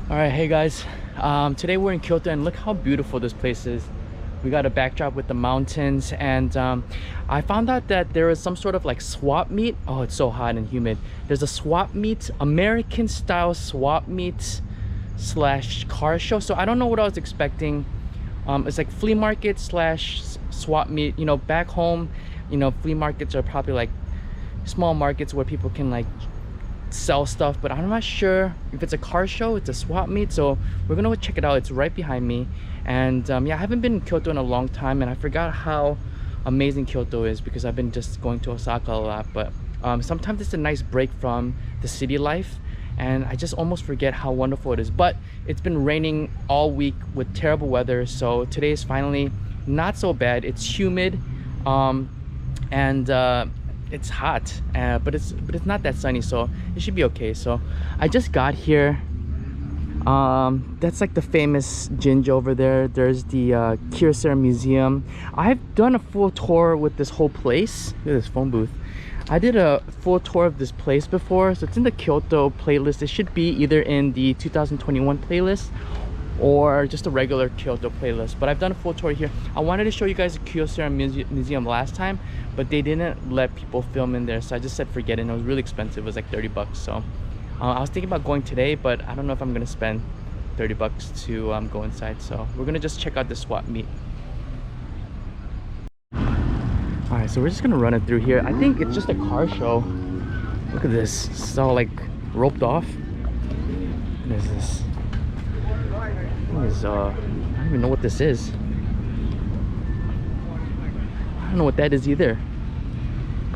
All right, hey guys. Today we're in Kyoto and look how beautiful this place is. We got a backdrop with the mountains, and I found out that there is some sort of like swap meet. Oh, it's so hot and humid. There's a swap meet, American style swap meet slash car show. So I don't know what I was expecting. It's like flea market slash swap meet. You know, back home, you know, flea markets are probably like small markets where people can like sell stuff, but I'm not sure if it's a car show. It's a swap meet, so we're gonna go check it out. It's right behind me, and yeah, I haven't been in Kyoto in a long time, and I forgot how amazing Kyoto is because I've been just going to Osaka a lot. But sometimes it's a nice break from the city life, and I just almost forget how wonderful it is. But it's been raining all week with terrible weather, so today is finally not so bad. It's humid, and it's hot, but it's not that sunny, so it should be okay. So I just got here. That's like the famous Jinja over there. There's the Karat Museum. I've done a full tour with this whole place. Look at this phone booth. I did a full tour of this place before, so it's in the Kyoto playlist. It should be either in the 2021 playlist or just a regular Kyoto playlist, but I've done a full tour here. I wanted to show you guys the Karat Museum last time, but they didn't let people film in there, so I just said forget it. And it was really expensive. It was like 30 bucks. So I was thinking about going today, but I don't know if I'm gonna spend 30 bucks to go inside. So we're gonna just check out the swap meet. All right, so we're just gonna run it through here. I think it's just a car show. Look at this. It's all like roped off. What is this? I don't even know what this is. I don't know what that is either.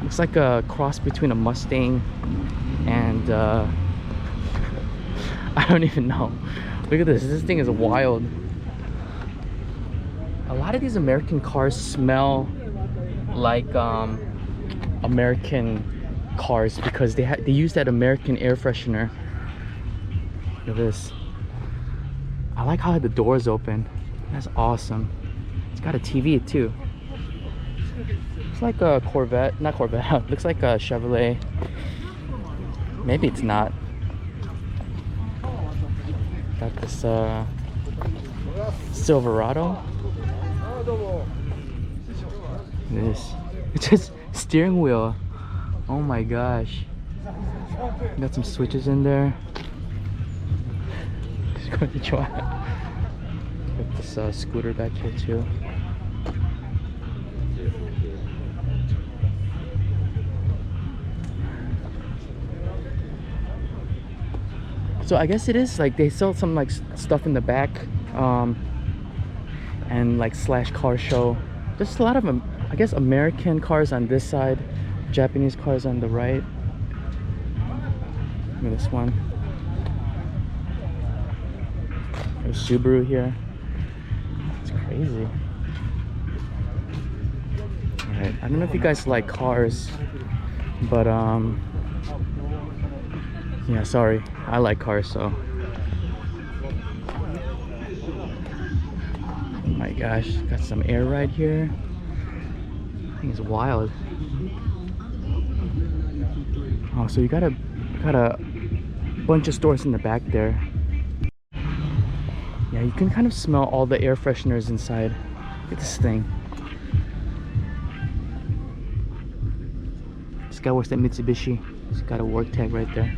Looks like a cross between a Mustang and I don't even know. Look at this. This thing is wild. A lot of these American cars smell like American cars because they use that American air freshener. Look at this. I like how the doors open. That's awesome. It's got a TV too. Looks like a Corvette, not Corvette. Looks like a Chevrolet. Maybe it's not. Got this Silverado. This. It's just steering wheel. Oh my gosh. Got some switches in there. Got this scooter back here too. So I guess it is like they sell some like stuff in the back, and like slash car show. Just a lot of I guess American cars on this side, Japanese cars on the right. Look at this one. There's Subaru here. It's crazy. Alright, I don't know if you guys like cars, but yeah, sorry, I like cars, so. Oh my gosh, got some air ride here. I think it's wild. Oh, so you got a bunch of stores in the back there. Yeah, you can kind of smell all the air fresheners inside. Look at this thing. This guy works at Mitsubishi. He's got a work tag right there.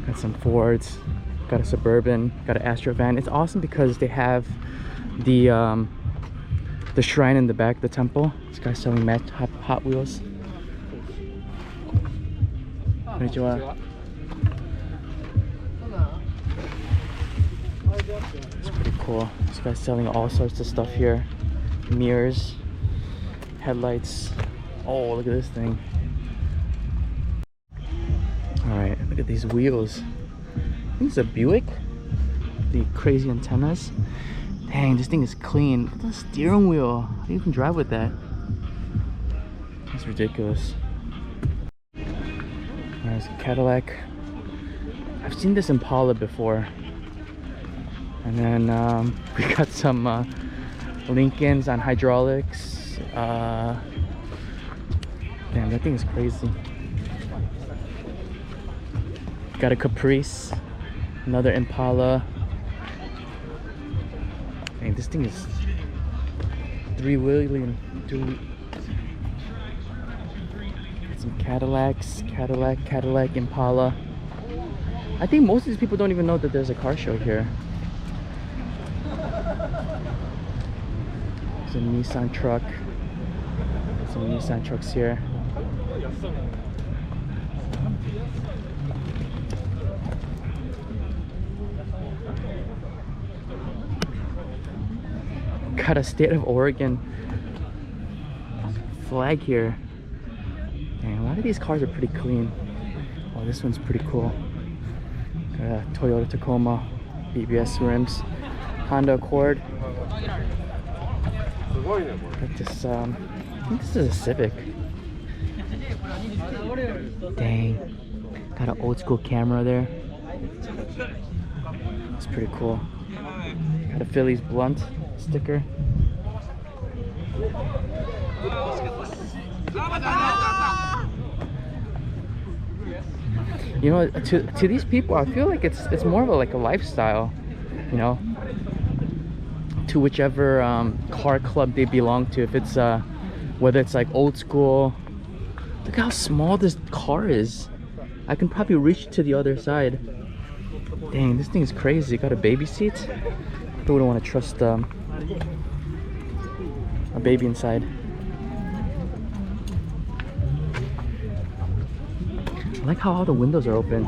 Got some Fords. Got a Suburban. Got an Astro van. It's awesome because they have the shrine in the back, the temple. This guy's selling Hot Wheels. Konnichiwa. It's pretty cool. This guy's selling all sorts of stuff here. Mirrors, headlights. Oh, look at this thing. Alright, look at these wheels. I think it's a Buick. The crazy antennas. Dang, this thing is clean. Look at the steering wheel. How do you even drive with that? That's ridiculous. There's a Cadillac. I've seen this Impala before. And then we got some Lincolns on hydraulics. Damn, that thing is crazy. Got a Caprice, another Impala. Dang, this thing is 3 million. Some Cadillacs, Cadillac, Impala. I think most of these people don't even know that there's a car show here. There's a Nissan truck. Some Nissan trucks here. Got a state of Oregon flag here. Dang, a lot of these cars are pretty clean. Oh, this one's pretty cool. Got a Toyota Tacoma, BBS rims, Honda Accord. Got this, I think this is a Civic. Dang, got an old school camera there. It's pretty cool. Got a Phillies blunt sticker. You know, to these people, I feel like it's more of a lifestyle, you know, to whichever car club they belong to. If it's whether it's like old school. Look how small this car is. I can probably reach to the other side. Dang, this thing is crazy. Got a baby seat. I wouldn't want to trust a baby inside. I like how all the windows are open.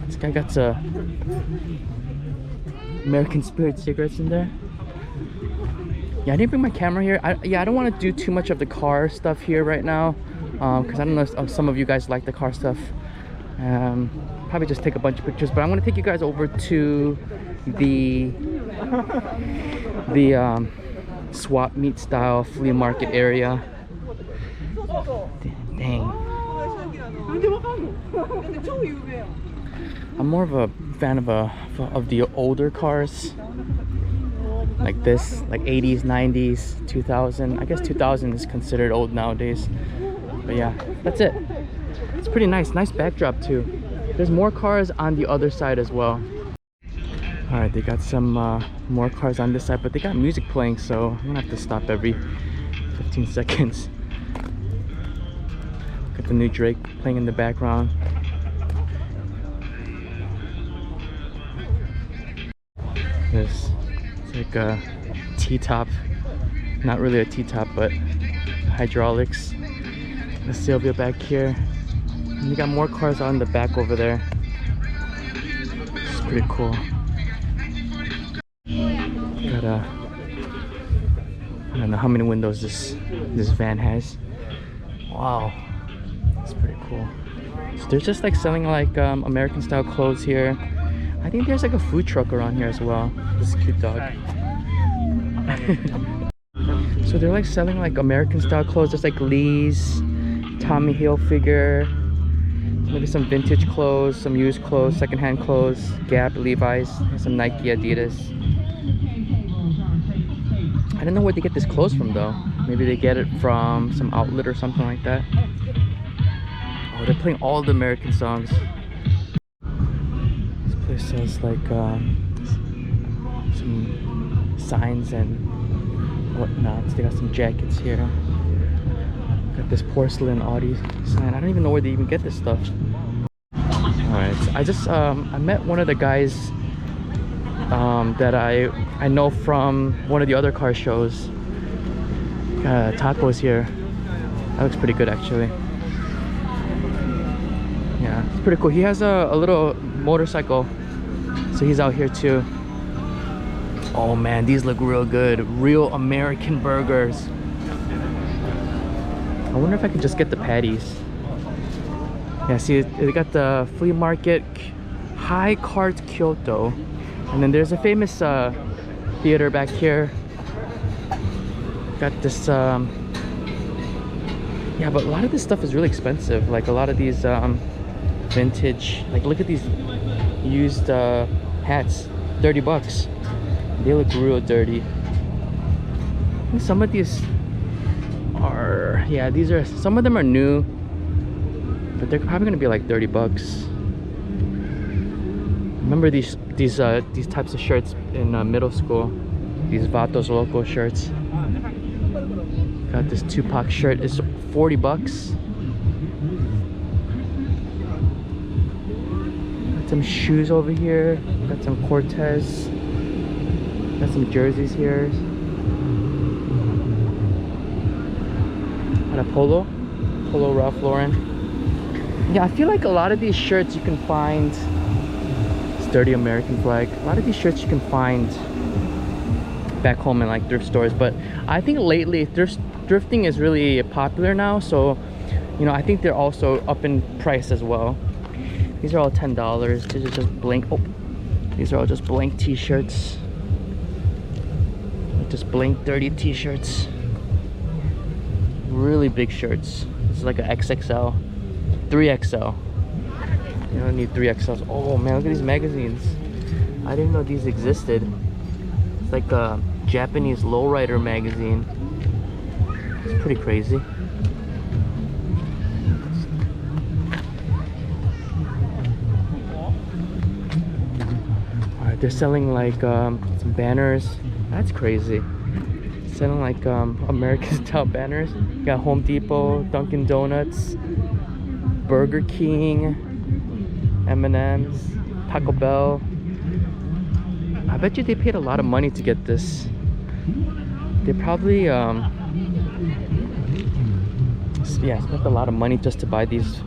This guy got American Spirit cigarettes in there. Yeah, I didn't bring my camera here. I don't want to do too much of the car stuff here right now, because I don't know if some of you guys like the car stuff. Probably just take a bunch of pictures, but I'm going to take you guys over to the swap meet style flea market area. Dang. I'm more of a fan of the older cars, like this, like 80s, 90s, 2000. I guess 2000 is considered old nowadays. But yeah, that's it. It's pretty nice. Nice backdrop too. There's more cars on the other side as well. All right, they got some more cars on this side, but they got music playing, so I'm gonna have to stop every 15 seconds. Got the new Drake playing in the background. This it's like a T-top, not really a T-top, but hydraulics. The Sylvia back here, and you got more cars on the back over there. It's pretty cool. Got I don't know how many windows this van has. Wow, that's pretty cool. So they're just like selling like American style clothes here. I think there's like a food truck around here as well. This cute dog. So they're like selling like American style clothes. There's like Lee's, Tommy Hilfiger, maybe some vintage clothes, some used clothes, secondhand clothes, Gap, Levi's, and some Nike, Adidas. I don't know where they get this clothes from though. Maybe they get it from some outlet or something like that. Oh, they're playing all the American songs. This place sells like some signs and whatnot. They got some jackets here. Got this porcelain Audi sign. I don't even know where they even get this stuff. Alright, so I just I met one of the guys that I know from one of the other car shows. Tacos here. That looks pretty good actually. Yeah, it's pretty cool. He has a little motorcycle, so he's out here too. Oh man, these look real good. Real American burgers. I wonder if I could just get the patties. Yeah, see, they got the flea market, High Karat Kyoto. And then there's a famous theater back here. Got this, yeah, but a lot of this stuff is really expensive. Like a lot of these vintage, like look at these used hats, 30 bucks. They look real dirty. And some of these are, yeah, these are, some of them are new, but they're probably gonna be like 30 bucks. Remember these types of shirts in middle school? These Vatos Loco shirts. Got this Tupac shirt. It's 40 bucks. Got some shoes over here. Got some Cortez. Got some jerseys here. Got a Polo Ralph Lauren. Yeah, I feel like a lot of these shirts you can find. Dirty American flag. A lot of these shirts you can find back home in like thrift stores, but I think lately thrifting is really popular now, so you know, I think they're also up in price as well. These are all $10. These are just blank. Oh, these are all just blank t-shirts. Just blank dirty t-shirts. Really big shirts. This is like a XXL, 3XL. You don't need 3XLs. Oh man, look at these magazines. I didn't know these existed. It's like a Japanese lowrider magazine. It's pretty crazy. Alright, they're selling like some banners. That's crazy. Selling like American style banners. You got Home Depot, Dunkin' Donuts, Burger King, M&M's, Taco Bell. I bet you they paid a lot of money to get this. They probably yeah, spent a lot of money just to buy these. I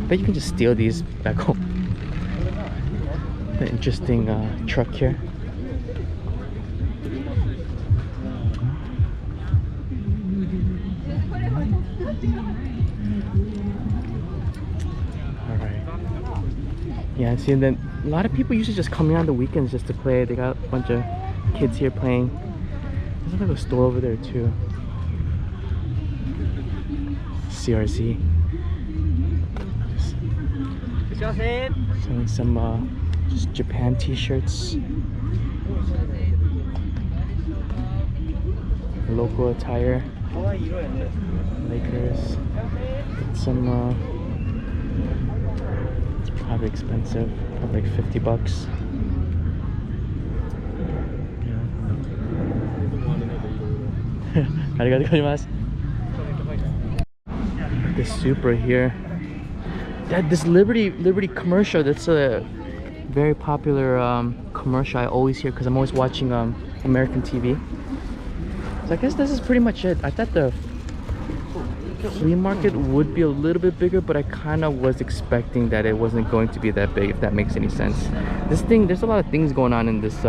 bet you can just steal these back home. The interesting truck here. Yeah, see, and then a lot of people usually just come here on the weekends just to play. They got a bunch of kids here playing. There's like a store over there too. CRC. Selling some just Japan t-shirts. Local attire. Lakers. Get some probably expensive, probably like 50 bucks. Arigatou gozaimasu. This soup right here. This Liberty commercial, that's a very popular commercial I always hear because I'm always watching American TV. So I guess this is pretty much it. I thought the flea market would be a little bit bigger, but I kind of was expecting that it wasn't going to be that big, if that makes any sense. This thing, there's a lot of things going on in this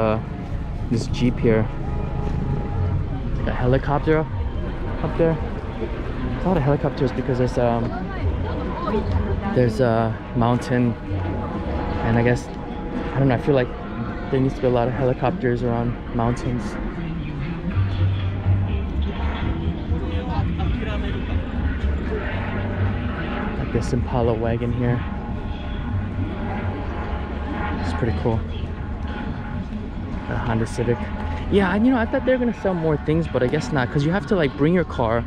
this Jeep here. Like a helicopter up there. There's a lot of helicopters because there's a mountain, and I guess, I don't know, I feel like there needs to be a lot of helicopters around mountains. This Impala wagon here. It's pretty cool. A Honda Civic. Yeah, you know, I thought they were gonna sell more things, but I guess not, because you have to like bring your car,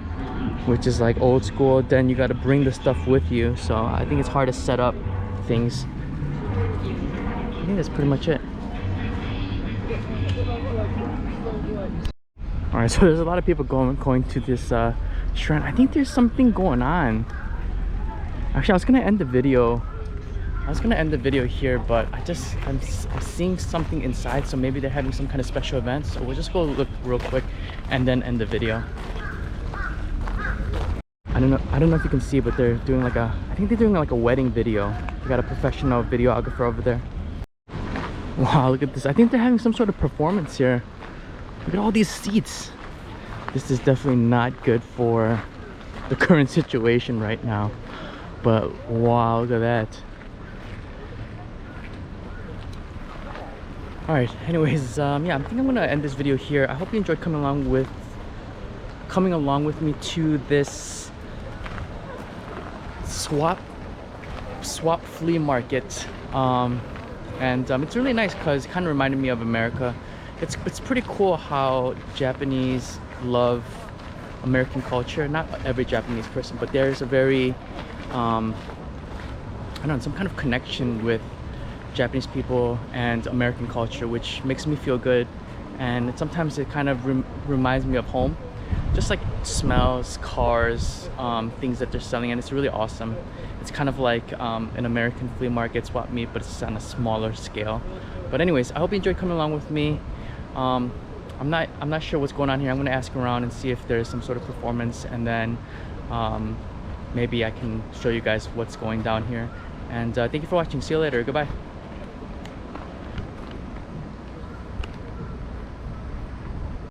which is like old school. Then you got to bring the stuff with you, so I think it's hard to set up things. I think that's pretty much it. All right, so there's a lot of people going to this shrine. I think there's something going on. Actually, I was gonna end the video here, but I'm seeing something inside, so maybe they're having some kind of special event. So we'll just go look real quick and then end the video. I don't know if you can see, but they're doing like I think they're doing like a wedding video. They got a professional videographer over there. Wow, look at this. I think they're having some sort of performance here. Look at all these seats. This is definitely not good for the current situation right now. But wow, look at that. Alright, anyways, yeah, I think I'm gonna end this video here. I hope you enjoyed coming along with me to this swap flea market. It's really nice because it kind of reminded me of America. It's pretty cool how Japanese love American culture. Not every Japanese person, but there's a very I don't know, some kind of connection with Japanese people and American culture, which makes me feel good. And sometimes it kind of reminds me of home, just like smells, cars, things that they're selling, and it's really awesome. It's kind of like an American flea market swap meet, but it's on a smaller scale. But anyways, I hope you enjoyed coming along with me. I'm not sure what's going on here. I'm gonna ask around and see if there's some sort of performance, and then maybe I can show you guys what's going down here. And thank you for watching. See you later. Goodbye.